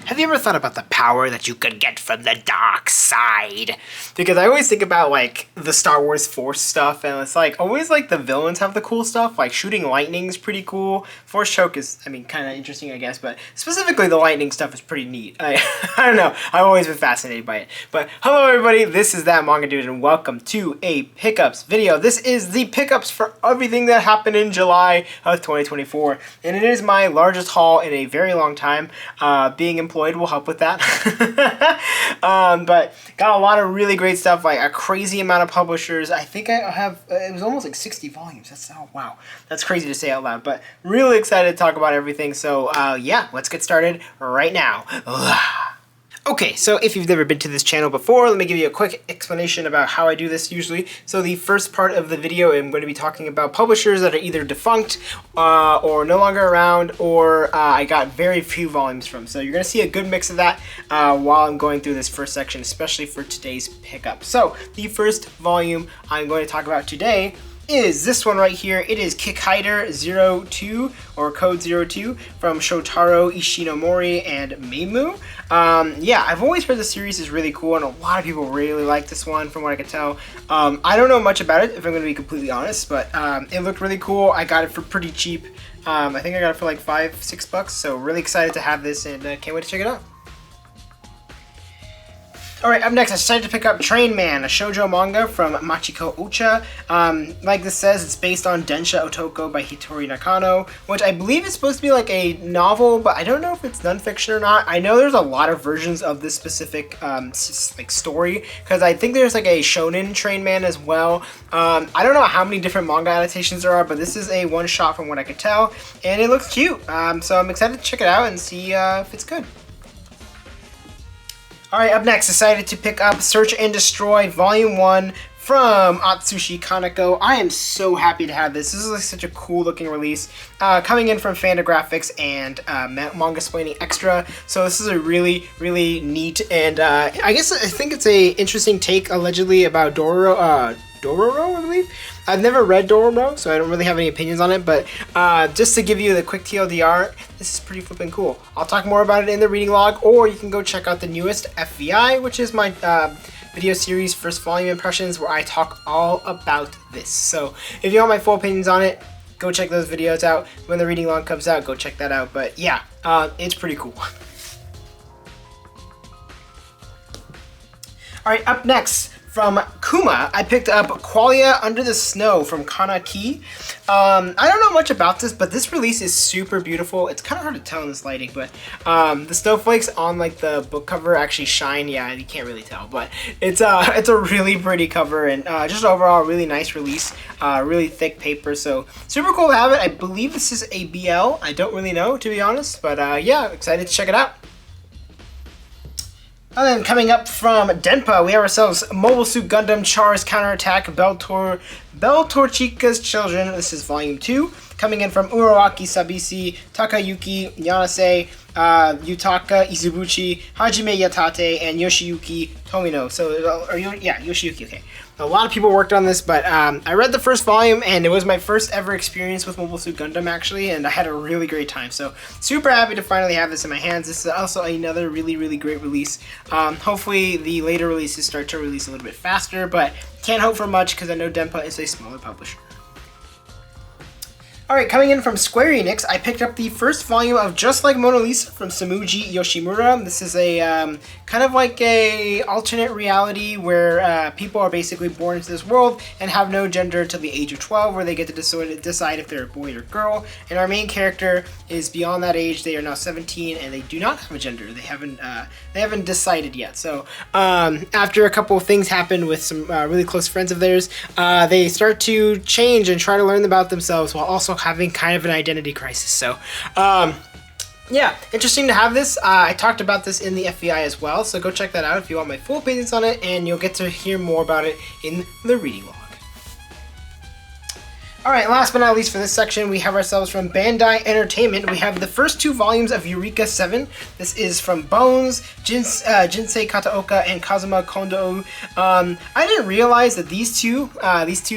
Have you ever thought about the power that you could get from the dark side? Because I always think about like the Star Wars Force stuff, and it's like always like the villains have the cool stuff. Like shooting lightning's pretty cool. Force choke is, I mean, kind of interesting, I guess, but specifically the lightning stuff is pretty neat. I don't know. I've always been fascinated by it. But hello everybody, this is That Manga Dude, and welcome to a pickups video. This is the pickups for everything that happened in July of 2024, and it is my largest haul in a very long time. Being employed will help with that. But got a lot of really great stuff, like a crazy amount of publishers. I think I have, it was almost like 60 volumes. That's, oh wow, that's crazy to say out loud, but really excited to talk about everything. So yeah, let's get started right now. Okay, so if you've never been to this channel before, let me give you a quick explanation about how I do this usually. So the first part of the video, I'm going to be talking about publishers that are either defunct or no longer around, or I got very few volumes from. So you're going to see a good mix of that while I'm going through this first section, especially for today's pickup. So the first volume I'm going to talk about today is this one right here. It is Kickhider 02 or Code 02 from Shotaro Ishinomori and Meimu. Yeah, I've always heard the series is really cool, and a lot of people really like this one from what I can tell. I don't know much about it, if I'm going to be completely honest, but it looked really cool. I got it for pretty cheap. I think I got it for like $5-6, so really excited to have this, and can't wait to check it out. Alright, up next, I decided to pick up Train Man, a shoujo manga from Machiko Ocha. Like this says, it's based on Densha Otoko by Hitori Nakano, which I believe is supposed to be like a novel, but I don't know if it's nonfiction or not. I know there's a lot of versions of this specific like story, because I think there's like a Shonen Train Man as well. I don't know how many different manga adaptations there are, but this is a one-shot from what I could tell, and it looks cute. So I'm excited to check it out and see if it's good. Alright, up next, decided to pick up Search and Destroy Volume 1 from Atsushi Kaneko. I am so happy to have this. This is like such a cool looking release. Coming in from Fantagraphics and Manga Splaining Extra. So this is a really, really neat, and I think it's a interesting take allegedly about Dororo, I believe. I've never read Dororo, so I don't really have any opinions on it, but just to give you the quick TLDR, this is pretty flipping cool. I'll talk more about it in the reading log, or you can go check out the newest FVI, which is my video series first volume impressions, where I talk all about this. So if you want my full opinions on it, go check those videos out. When the reading log comes out, go check that out. But yeah, it's pretty cool. Alright, up next, from Kuma, I picked up Qualia Under the Snow from Kanaki. I don't know much about this, but this release is super beautiful. It's kind of hard to tell in this lighting, but the snowflakes on like the book cover actually shine. Yeah, you can't really tell, but it's a really pretty cover, and just overall really nice release. Really thick paper, so super cool to have it. I believe this is a BL. I don't really know, to be honest, but yeah, excited to check it out. And then coming up from Denpa, we have ourselves Mobile Suit Gundam Char's Counterattack Beltorchica's Children. This is Volume 2. Coming in from Uraraki Sabisi, Takayuki Yanase, Yutaka Izubuchi, Hajime Yatate, and Yoshiyuki Tomino. So, yeah, Yoshiyuki, okay. A lot of people worked on this, but I read the first volume, and it was my first ever experience with Mobile Suit Gundam, actually, and I had a really great time. So, super happy to finally have this in my hands. This is also another really, really great release. Hopefully, the later releases start to release a little bit faster, but can't hope for much because I know Denpa is a smaller publisher. Alright, coming in from Square Enix, I picked up the first volume of Just Like Mona Lisa from Samuji Yoshimura. This is a kind of like a alternate reality where people are basically born into this world and have no gender until the age of 12, where they get to decide if they're a boy or girl. And our main character is beyond that age. They are now 17, and they do not have a gender. They haven't decided yet. So after a couple of things happen with some really close friends of theirs, they start to change and try to learn about themselves while also having kind of an identity crisis. So yeah, interesting to have this. I talked about this in the FVI as well, so go check that out if you want my full opinions on it, and you'll get to hear more about it in the reading log. Alright, last but not least for this section, we have ourselves from Bandai Entertainment. We have the first 2 volumes of Eureka 7. This is from Bones, Jinsei Kataoka, and Kazuma Kondo. I didn't realize that these two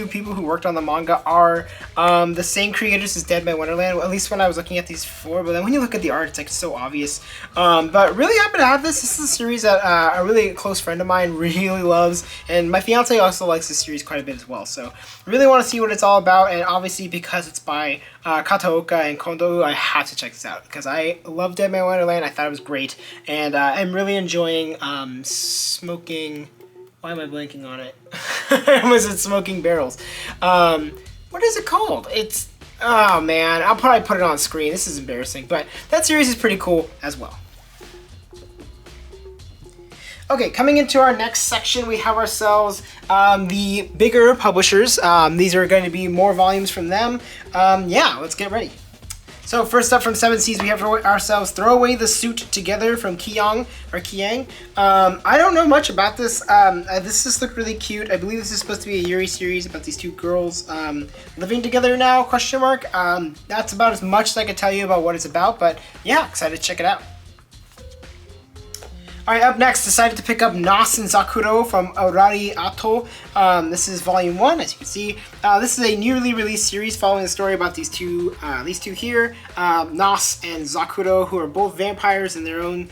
people who worked on the manga are the same creators as Dead by Wonderland, at least when I was looking at these before, but then when you look at the art, it's like so obvious. But really happy to have this. This is a series that a really close friend of mine really loves, and my fiance also likes this series quite a bit as well, so really want to see what it's all about. And obviously, because it's by Kataoka and Kondo, I had to check this out because I love Dead by Wonderland. I thought it was great, and I'm really enjoying Smoking. Why am I blanking on it? I almost said Smoking Barrels. What is it called? It's, oh man, I'll probably put it on screen. This is embarrassing, but that series is pretty cool as well. Okay, coming into our next section, we have ourselves the bigger publishers. These are going to be more volumes from them. Yeah, let's get ready. So first up from 7 Seas, we have ourselves Throw Away the Suit Together from Kiyang. I don't know much about this. This just looked really cute. I believe this is supposed to be a Yuri series about these 2 girls living together now, question mark. That's about as much as I can tell you about what it's about, but yeah, excited to check it out. Alright, up next, decided to pick up Nas and Zakuro from Orari Ato. This is volume 1, as you can see. This is a newly released series following the story about these two here, Nas and Zakuro, who are both vampires in their own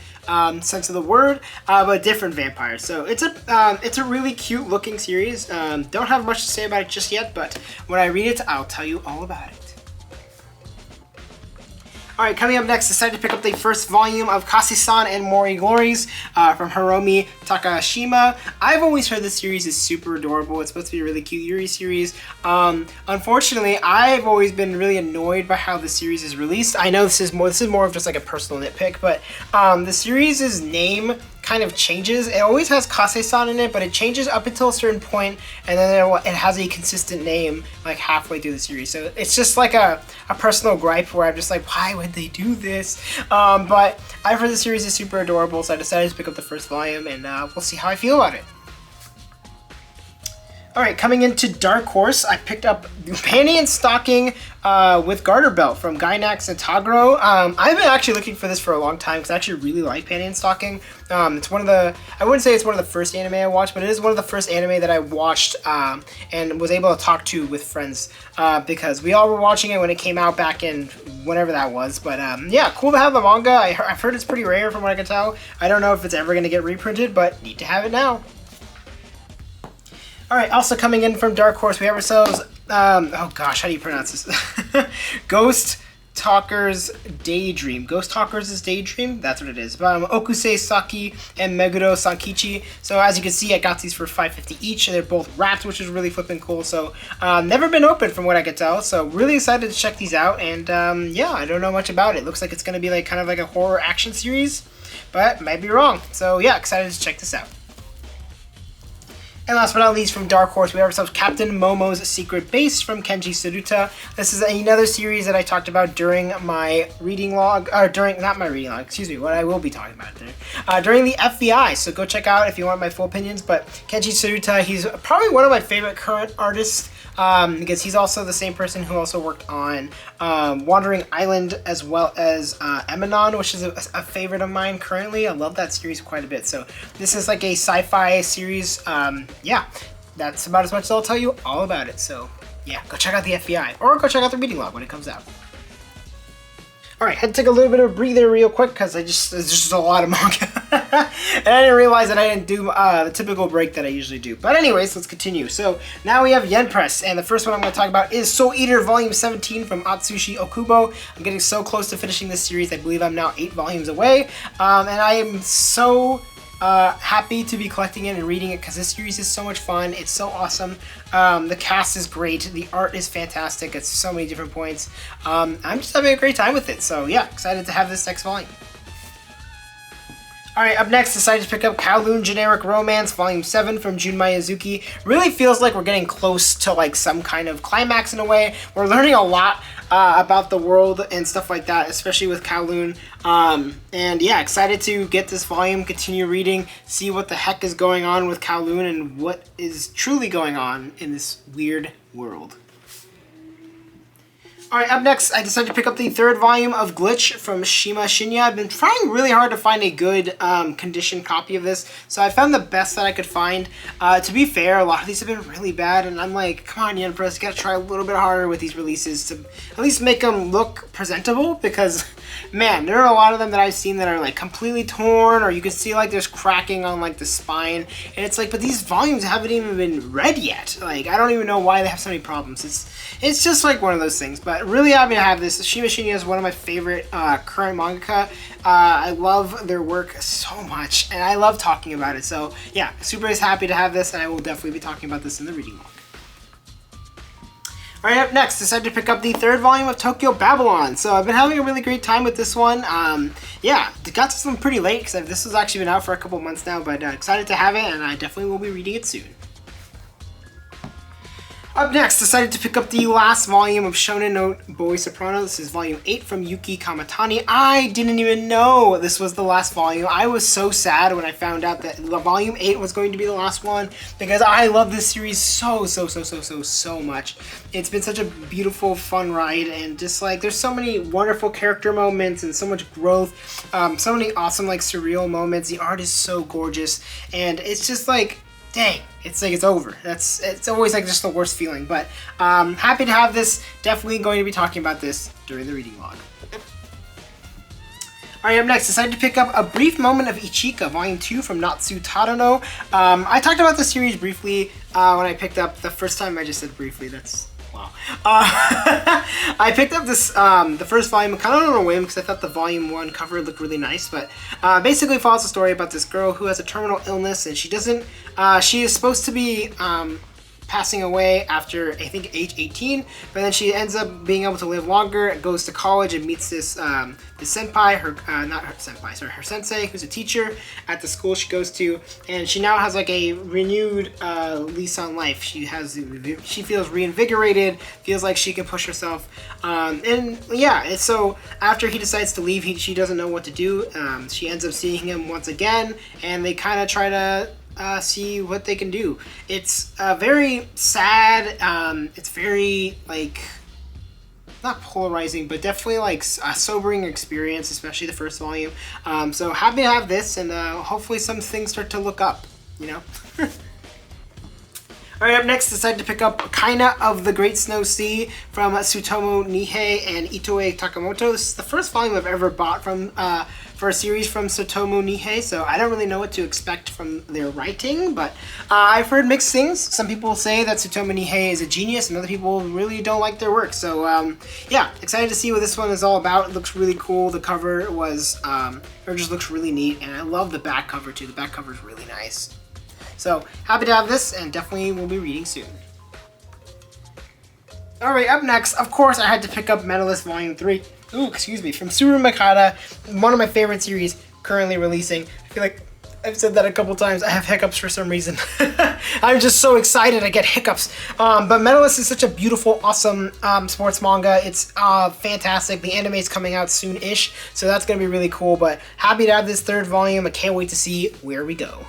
sense of the word, but different vampires. So it's a really cute looking series. Don't have much to say about it just yet, but when I read it, I'll tell you all about it. Alright, coming up next, decided to pick up the first volume of Kase-san and Mori Glories from Hiromi Takashima. I've always heard this series is super adorable. It's supposed to be a really cute Yuri series. Unfortunately, I've always been really annoyed by how the series is released. I know this is more of just like a personal nitpick, but the series' name kind of changes. It always has Kase-san in it, but it changes up until a certain point, and then it has a consistent name like halfway through the series. So it's just like a personal gripe where I'm just like, why would they do this? But I've heard the series is super adorable, so I decided to pick up the first volume, and we'll see how I feel about it. Alright, coming into Dark Horse, I picked up Panty and Stocking with Garter Belt from Gainax and Tagro. I've been actually looking for this for a long time because I actually really like Panty and Stocking. It's one of the, I wouldn't say it's one of the first anime I watched, but it is one of the first anime that I watched and was able to talk to with friends because we all were watching it when it came out back in whenever that was. But yeah, cool to have the manga. I've heard it's pretty rare from what I can tell. I don't know if it's ever going to get reprinted, but need to have it now. Alright, also coming in from Dark Horse, we have ourselves, oh gosh, how do you pronounce this? Ghost Talker's Daydream. Ghost Talker's Daydream? That's what it is. Okusei Saki and Meguro Sankichi. So as you can see, I got these for $5.50 each, and they're both wrapped, which is really flipping cool. So never been opened from what I could tell, so really excited to check these out. And yeah, I don't know much about it. Looks like it's going to be like kind of like a horror action series, but might be wrong. So yeah, excited to check this out. And last but not least, from Dark Horse, we have ourselves Captain Momo's Secret Base from Kenji Tsuruta. This is another series that I talked about during my reading log, or during, not my reading log, excuse me, what I will be talking about there, during the FBI. So go check out if you want my full opinions. But Kenji Tsuruta, he's probably one of my favorite current artists because he's also the same person who also worked on Wandering Island as well as Emanon, which is a favorite of mine currently. I love that series quite a bit. So this is like a sci-fi series. Yeah, that's about as much as I'll tell you all about it. So yeah, go check out the FBI or go check out the reading log when it comes out. Alright, had to take a little bit of a breather real quick because there's just a lot of manga. And I didn't realize that I didn't do the typical break that I usually do. But anyways, let's continue. So now we have Yen Press, and the first one I'm going to talk about is Soul Eater Volume 17 from Atsushi Okubo. I'm getting so close to finishing this series. I believe I'm now 8 volumes away. And I am so happy to be collecting it and reading it because this series is so much fun. It's so awesome. The cast is great. The art is fantastic at so many different points. I'm just having a great time with it. So yeah, excited to have this next volume. Alright, up next, decided to pick up Kowloon Generic Romance Volume 7 from Jun Miyazuki. Really feels like we're getting close to like some kind of climax in a way. We're learning a lot about the world and stuff like that, especially with Kowloon. And yeah, excited to get this volume, continue reading, see what the heck is going on with Kowloon and what is truly going on in this weird world. Alright, up next, I decided to pick up the third volume of Glitch from Shima Shinya. I've been trying really hard to find a good condition copy of this, so I found the best that I could find. To be fair, a lot of these have been really bad, and I'm like, come on, Yen Press, you gotta try a little bit harder with these releases to at least make them look presentable, because, man, there are a lot of them that I've seen that are like completely torn, or you can see like there's cracking on like the spine, and it's like, but these volumes haven't even been read yet. Like, I don't even know why they have so many problems. It's just like one of those things, but really happy to have this. Shima Shinya is one of my favorite current mangaka. I love their work so much, and I love talking about it. So yeah, super happy to have this, and I will definitely be talking about this in the reading log. Alright, up next, decided to pick up the third volume of Tokyo Babylon. So I've been having a really great time with this one. Yeah, it got to some pretty late, because this has actually been out for a couple months now, but excited to have it, and I definitely will be reading it soon. Up next, decided to pick up the last volume of Shonen no Boy Soprano. This is volume 8 from Yuki Kamatani. I didn't even know this was the last volume. I was so sad when I found out that volume 8 was going to be the last one, because I love this series so much. It's been such a beautiful, fun ride, and just like, there's so many wonderful character moments and so much growth, so many awesome, like, surreal moments. The art is so gorgeous, and it's just like, dang, it's like it's over. It's always like just the worst feeling, but happy to have this. Definitely going to be talking about this during the reading log. Alright, up next, decided to pick up A Brief Moment of Ichika, Volume 2 from Natsu Tadano. I talked about the series briefly when I picked up the first time. I just said briefly, that's... wow. I picked up this, the first volume kind of on a whim, because I thought the volume 1 cover looked really nice, but basically follows a story about this girl who has a terminal illness, and she is supposed to be passing away after, I think, age 18, but then she ends up being able to live longer, goes to college and meets this senpai, her sensei, who's a teacher at the school she goes to, and she now has like a renewed lease on life. She feels reinvigorated, feels like she can push herself, and yeah, so after he decides to leave, she doesn't know what to do. She ends up seeing him once again, and they kind of try to see what they can do. It's very sad. It's very, like, not polarizing, but definitely like a sobering experience, especially the first volume. So happy to have this, and hopefully some things start to look up, you know? Alright, up next, decided to pick up Kaina of the Great Snow Sea from Tsutomu Nihei and Itoe Takamoto. This is the first volume I've ever bought from for a series from Tsutomu Nihei, so I don't really know what to expect from their writing, but I've heard mixed things. Some people say that Tsutomu Nihei is a genius, and other people really don't like their work. So yeah, excited to see what this one is all about. It looks really cool. The cover was, just looks really neat, and I love the back cover too. The back cover is really nice. So, happy to have this, and definitely will be reading soon. Alright, up next, of course, I had to pick up Medalist Volume 3. Ooh, excuse me, from Tsuru Makata, one of my favorite series currently releasing. I feel like I've said that a couple times. I have hiccups for some reason. I'm just so excited I get hiccups. But Medalist is such a beautiful, awesome sports manga. It's fantastic. The anime is coming out soon-ish, so that's going to be really cool. But happy to have this third volume. I can't wait to see where we go.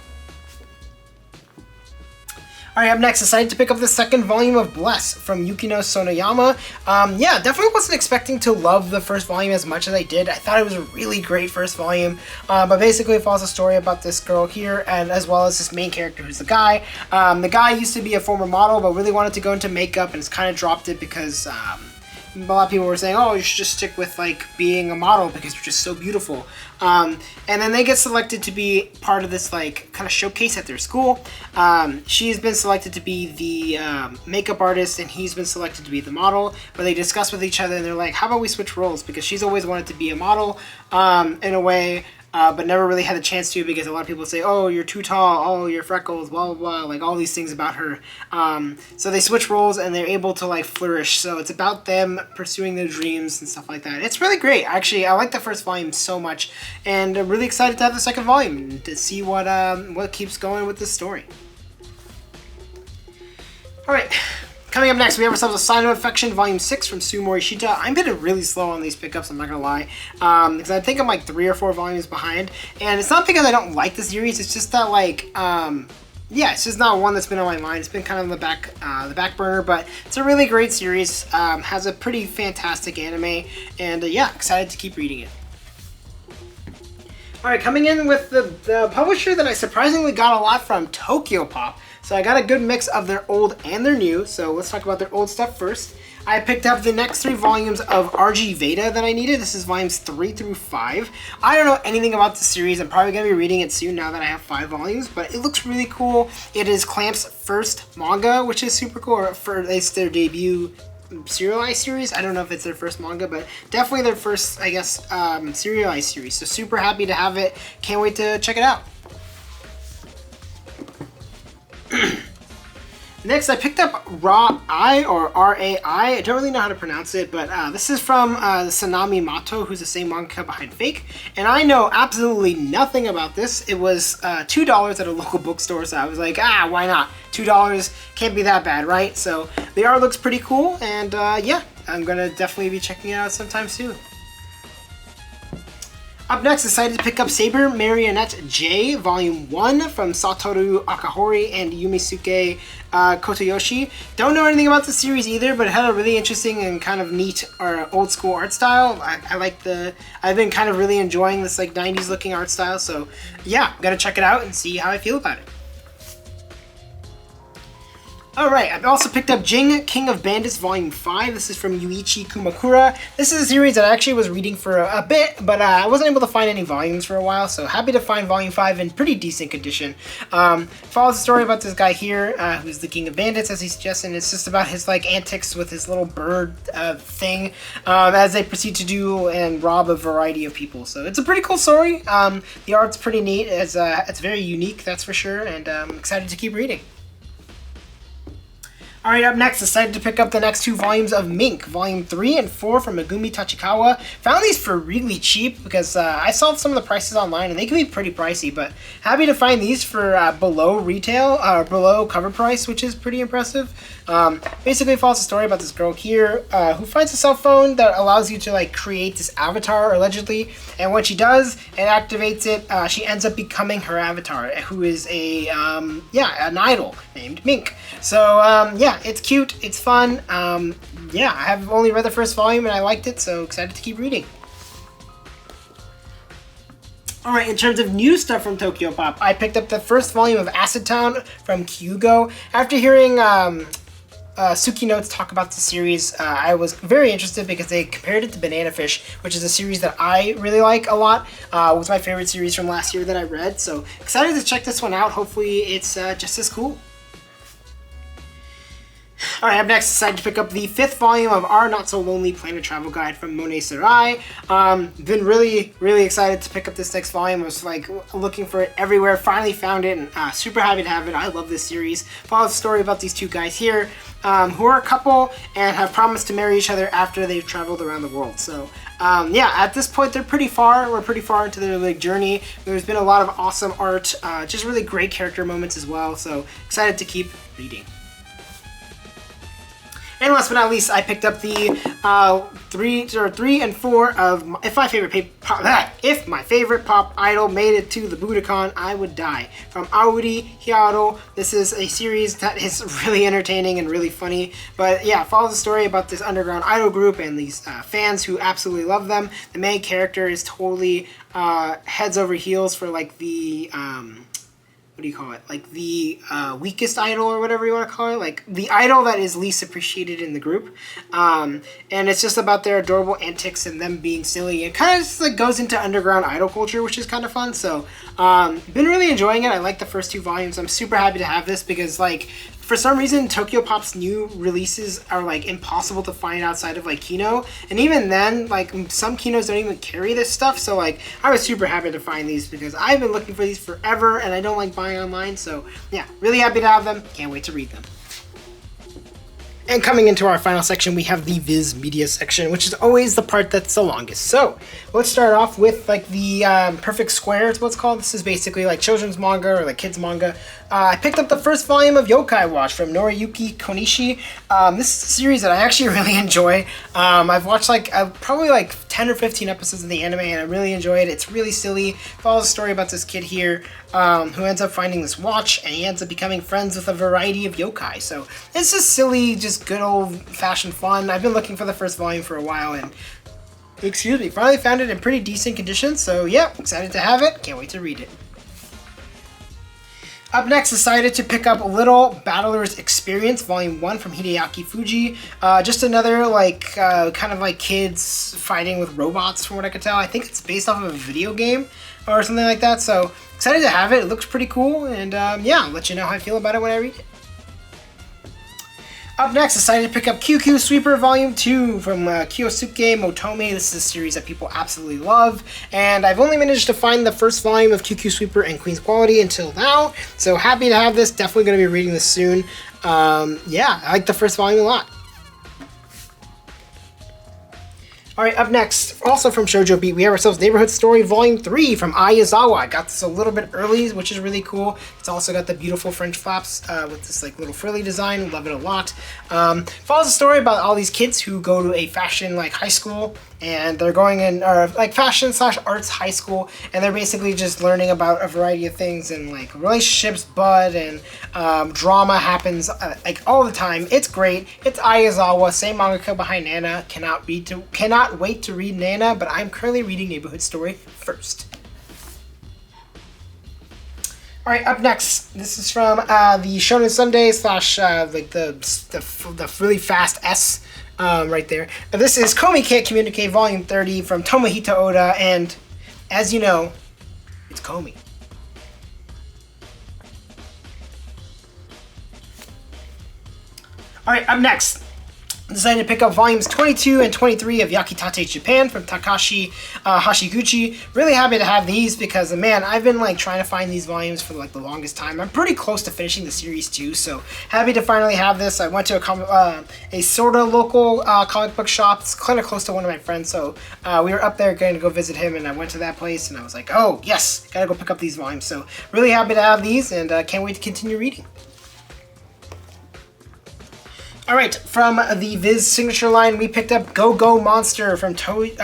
Alright, up next, decided to pick up the second volume of Bless from Yukino Sonoyama. Yeah, definitely wasn't expecting to love the first volume as much as I did. I thought it was a really great first volume, but basically it follows a story about this girl here, and as well as this main character who's the guy. The guy used to be a former model, but really wanted to go into makeup, and has kind of dropped it because a lot of people were saying, oh, you should just stick with like being a model because you're just so beautiful. And then they get selected to be part of this like kind of showcase at their school. She's been selected to be the makeup artist, and he's been selected to be the model. But they discuss with each other, and they're like, how about we switch roles, because she's always wanted to be a model in a way, but never really had a chance to, because a lot of people say, oh, you're too tall, oh, you're freckles, blah, blah, blah, like all these things about her. So they switch roles, and they're able to like flourish. So it's about them pursuing their dreams and stuff like that. It's really great. Actually, I like the first volume so much, and I'm really excited to have the second volume to see what keeps going with this story. Alright. Coming up next, we have ourselves a Sign of Affection, Volume 6 from Sue Morishita. I'm getting really slow on these pickups, I'm not gonna lie. Because I think I'm like 3 or 4 volumes behind. And it's not because I don't like the series, it's just that like, yeah, it's just not one that's been on my mind. It's been kind of on the back burner, but it's a really great series. Has a pretty fantastic anime, and yeah, excited to keep reading it. All right, coming in with the publisher that I surprisingly got a lot from, Tokyopop. So I got a good mix of their old and their new. So let's talk about their old stuff first. I picked up the next 3 volumes of RG Veda that I needed. This is volumes 3 through 5. I don't know anything about the series. I'm probably going to be reading it soon now that I have 5 volumes, but it looks really cool. It is Clamp's first manga, which is super cool. Or it's their debut serialized series. I don't know if it's their first manga, but definitely their first, I guess, serialized series. So super happy to have it. Can't wait to check it out. Next, I picked up Ra-I, or R-A-I. I don't really know how to pronounce it, but this is from Sanami Mato, who's the same manga behind Fake. And I know absolutely nothing about this. It was $2 at a local bookstore, so I was like, why not? $2 can't be that bad, right? So the art looks pretty cool, and yeah, I'm going to definitely be checking it out sometime soon. Up next, decided to pick up Saber Marionette J, Volume 1 from Satoru Akahori and Yumisuke Kotoyoshi. Don't know anything about the series either, but it had a really interesting and kind of neat old school art style. I've been kind of really enjoying this like 90s looking art style, so yeah, I'm gonna check it out and see how I feel about it. Alright, I've also picked up Jing, King of Bandits Volume 5. This is from Yuichi Kumakura. This is a series that I actually was reading for a bit, but I wasn't able to find any volumes for a while, so happy to find Volume 5 in pretty decent condition. Follows the story about this guy here, who's the King of Bandits, as he suggests, and it's just about his like antics with his little bird thing, as they proceed to do and rob a variety of people. So it's a pretty cool story. The art's pretty neat. It's very unique, that's for sure, and I'm excited to keep reading. Alright, up next, decided to pick up the next 2 volumes of Mink, Volume 3 and 4 from Megumi Tachikawa. Found these for really cheap because I saw some of the prices online and they can be pretty pricey, but happy to find these for below retail, or below cover price, which is pretty impressive. Basically follows a story about this girl here who finds a cell phone that allows you to like create this avatar, allegedly, and when she does and activates it, she ends up becoming her avatar, who is an idol named Mink. So yeah, it's cute, it's fun. Yeah, I have only read the first volume and I liked it, so excited to keep reading. Alright, in terms of new stuff from Tokyopop, I picked up the first volume of Acid Town from Kyugo. After hearing Suki Notes talk about the series, I was very interested because they compared it to Banana Fish, which is a series that I really like a lot. It was my favorite series from last year that I read, so excited to check this one out. Hopefully it's just as cool. Alright, up next, decided to pick up the 5th volume of Our Not So Lonely Planet Travel Guide from Monet Sarai. Been really, really excited to pick up this next volume. I was like looking for it everywhere, finally found it, and super happy to have it. I love this series. Follows a story about these 2 guys here, who are a couple and have promised to marry each other after they've traveled around the world. So yeah, at this point they're pretty far. We're pretty far into their like journey. There's been a lot of awesome art, just really great character moments as well. So excited to keep reading. And last but not least, I picked up the 3 and 4 of If My Favorite Pop Idol Made It to the Budokan, I Would Die from Auri Hiaro. This is a series that is really entertaining and really funny. But yeah, it follows a story about this underground idol group and these fans who absolutely love them. The main character is totally heads over heels for like the what do you call it? Like the weakest idol or whatever you want to call it. Like the idol that is least appreciated in the group. And it's just about their adorable antics and them being silly. It kind of just like goes into underground idol culture, which is kind of fun. So been really enjoying it. I like the first 2 volumes. I'm super happy to have this because like for some reason, Tokyopop's new releases are like impossible to find outside of like Kino, and even then, like some Kinos don't even carry this stuff. So like, I was super happy to find these because I've been looking for these forever, and I don't like buying online. So yeah, really happy to have them. Can't wait to read them. And coming into our final section, we have the Viz Media section, which is always the part that's the longest. So let's start off with like the Perfect Square is what's called. This is basically like children's manga or like kids manga. I picked up the first volume of Yokai Watch from Noriyuki Konishi. This is a series that I actually really enjoy. I've watched like probably like 10 or 15 episodes of the anime, and I really enjoy it. It's really silly. Follows a story about this kid here who ends up finding this watch, and he ends up becoming friends with a variety of yokai. So it's just silly, just good old-fashioned fun. I've been looking for the first volume for a while, and finally found it in pretty decent condition. So yeah, excited to have it. Can't wait to read it. Up next, decided to pick up Little Battler's Experience, Volume 1 from Hideaki Fuji. Just another, like, kind of like kids fighting with robots, from what I could tell. I think it's based off of a video game or something like that, so excited to have it. It looks pretty cool, and yeah, I'll let you know how I feel about it when I read it. Up next, decided to pick up QQ Sweeper Volume 2 from Kyosuke Motome. This is a series that people absolutely love, and I've only managed to find the first volume of QQ Sweeper and Queen's Quality until now, so happy to have this. Definitely going to be reading this soon. Yeah, I like the first volume a lot. Alright, up next, also from Shojo Beat, we have ourselves Neighborhood Story Volume 3 from Aizawa. I got this a little bit early, which is really cool. It's also got the beautiful French flaps with this like little frilly design. Love it a lot. Follows a story about all these kids who go to a fashion like high school, and they're going in like fashion / arts high school, and they're basically just learning about a variety of things, and like relationships bud, and drama happens like all the time. It's great. It's Aizawa, same mangaka behind Nana. Cannot wait to read Nana, but I'm currently reading Neighborhood Story first. Alright, up next, this is from the Shonen Sunday / like the really fast S right there. This is Komi Can't Communicate Volume 30 from Tomohito Oda, and as you know, it's Komi. Alright, up next, decided to pick up volumes 22 and 23 of Yakitate Japan from Takashi Hashiguchi. Really happy to have these because, man, I've been like trying to find these volumes for like the longest time. I'm pretty close to finishing the series too, so happy to finally have this. I went to a sort of local comic book shop. It's kind of close to one of my friends, so we were up there going to go visit him, and I went to that place, and I was like, oh yes, gotta go pick up these volumes. So really happy to have these, and can't wait to continue reading. Alright, from the Viz signature line, we picked up Go Go Monster from Taiyo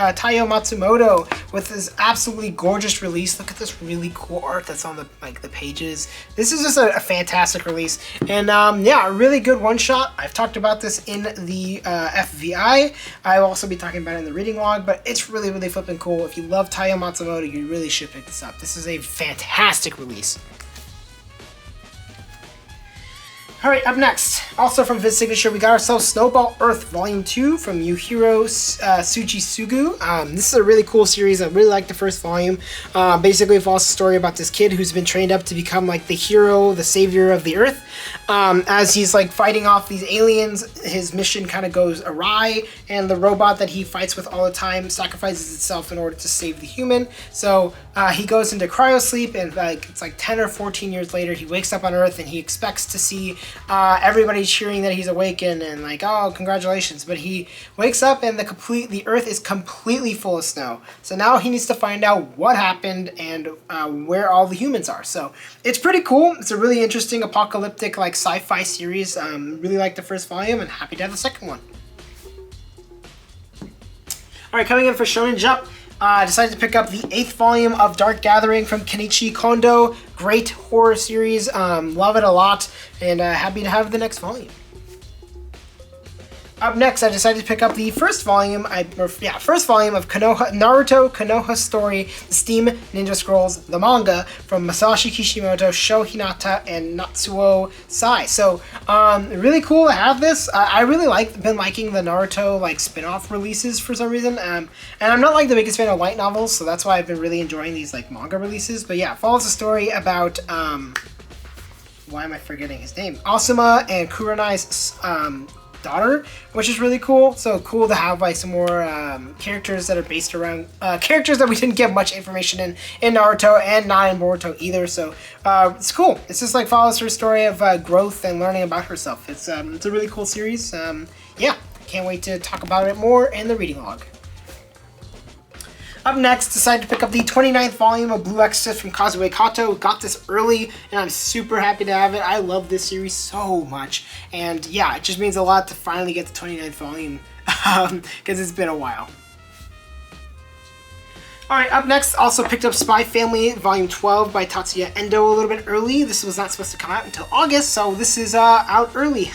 Matsumoto with this absolutely gorgeous release. Look at this really cool art that's on the pages. This is just a fantastic release, and yeah, a really good one-shot. I've talked about this in the FVI. I'll also be talking about it in the reading log, but it's really, really flipping cool. If you love Taiyo Matsumoto, you really should pick this up. This is a fantastic release. Alright, up next, also from Viz Signature, we got ourselves Snowball Earth Volume 2 from Yuhiro Tsujisugu. This is a really cool series. I really like the first volume. Basically, it follows a story about this kid who's been trained up to become like the hero, the savior of the Earth. As he's like fighting off these aliens, his mission kind of goes awry, and the robot that he fights with all the time sacrifices itself in order to save the human. So he goes into cryosleep, and like it's like 10 or 14 years later, he wakes up on Earth, and he expects to see everybody cheering that he's awakened and like, oh, congratulations. But he wakes up, and the Earth is completely full of snow. So now he needs to find out what happened and where all the humans are. So it's pretty cool. It's a really interesting apocalyptic like sci-fi series. Really like the first volume, and happy to have the second one. Alright, coming in for Shonen Jump, decided to pick up the 8th volume of Dark Gathering from Kenichi Kondo. Great horror series, love it a lot, and happy to have the next volume. Up next, I decided to pick up the first volume of Naruto Konoha Story, The Steam Ninja Scrolls, the manga, from Masashi Kishimoto, Sho Hinata, and Natsuo Sai. So, really cool to have this. I really been liking the Naruto like spin-off releases for some reason, and I'm not like the biggest fan of light novels, so that's why I've been really enjoying these like manga releases. But yeah, it follows a story about why am I forgetting his name? Asuma and Kurenai's daughter, which is really cool. So cool to have like some more characters that are based around characters that we didn't get much information in Naruto and not in Boruto either. So it's cool. It's just like follows her story of growth and learning about herself. It's a really cool series. Yeah, can't wait to talk about it more in the reading log. Up next, decided to pick up the 29th volume of Blue Exorcist from Kazue Kato. Got this early, and I'm super happy to have it. I love this series so much. And yeah, it just means a lot to finally get the 29th volume, because it's been a while. Alright, up next, also picked up Spy Family Volume 12 by Tatsuya Endo a little bit early. This was not supposed to come out until August, so this is out early.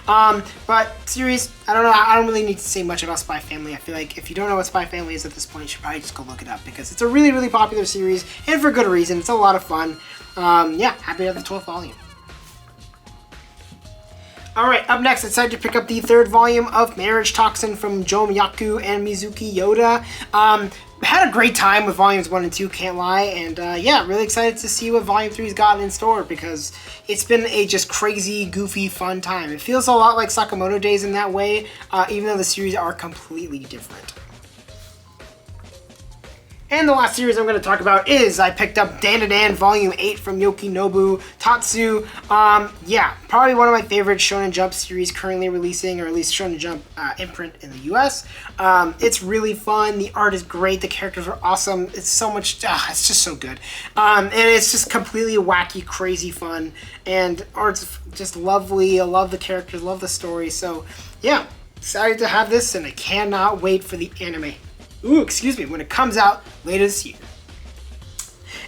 But series, I don't know, I don't really need to say much about Spy Family. I feel like if you don't know what Spy Family is at this point, you should probably just go look it up, because it's a really, really popular series, and for good reason. It's a lot of fun. Yeah, happy to have the 12th volume. Alright, up next, I decided to pick up the 3rd volume of Marriage Toxin from Jo Miyako and Mizuki Yoda. Had a great time with volumes 1 and 2, can't lie, and yeah, really excited to see what volume 3's got in store, because it's been a just crazy, goofy, fun time. It feels a lot like Sakamoto Days in that way, even though the series are completely different. And the last series I'm going to talk about is I picked up Dan Dan Volume 8 from Yokinobu Tatsu. Yeah, probably one of my favorite Shonen Jump series currently releasing, or at least Shonen Jump imprint in the US. It's really fun. The art is great. The characters are awesome. It's so much, it's just so good. And it's just completely wacky, crazy fun. And art's just lovely. I love the characters, love the story. So yeah, excited to have this, and I cannot wait for the anime. Ooh, excuse me, when it comes out later this year.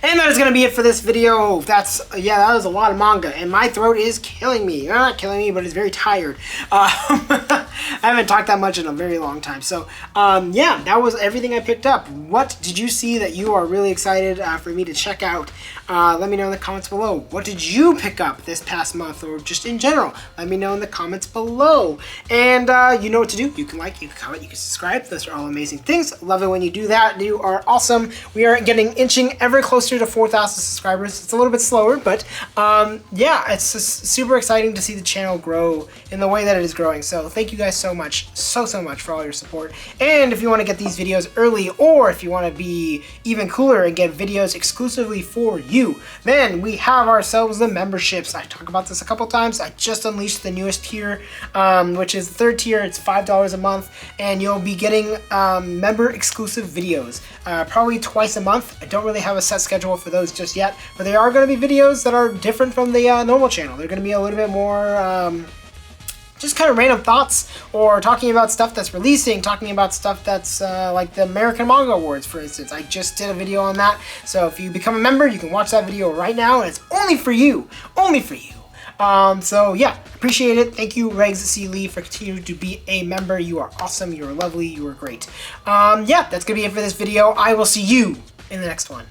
And that is going to be it for this video. That was a lot of manga, and my throat is killing me. Not killing me, but it's very tired. I haven't talked that much in a very long time. So, yeah, that was everything I picked up. What did you see that you are really excited for me to check out? Let me know in the comments below. What did you pick up this past month, or just in general? Let me know in the comments below. And you know what to do. You can like, you can comment, you can subscribe. Those are all amazing things. Love it when you do that. You are awesome. We are inching ever closer to 4,000 subscribers. It's a little bit slower, but yeah, it's just super exciting to see the channel grow in the way that it is growing. So thank you guys so much, so much for all your support. And if you want to get these videos early, or if you want to be even cooler and get videos exclusively for you, then we have ourselves the memberships. I talk about this a couple times. I just unleashed the newest tier, which is the 3rd tier. It's $5 a month, and you'll be getting member exclusive videos probably twice a month. I don't really have a set schedule for those just yet, but there are going to be videos that are different from the normal channel. They're going to be a little bit more just kind of random thoughts, or talking about stuff that's releasing, talking about stuff that's like the American Manga Awards, for instance. I just did a video on that, so if you become a member, you can watch that video right now, and it's only for you, so yeah, appreciate it. Thank you, Regs C. Lee, for continuing to be a member. You are awesome, you are lovely, you are great. Yeah, that's gonna be it for this video. I will see you in the next one.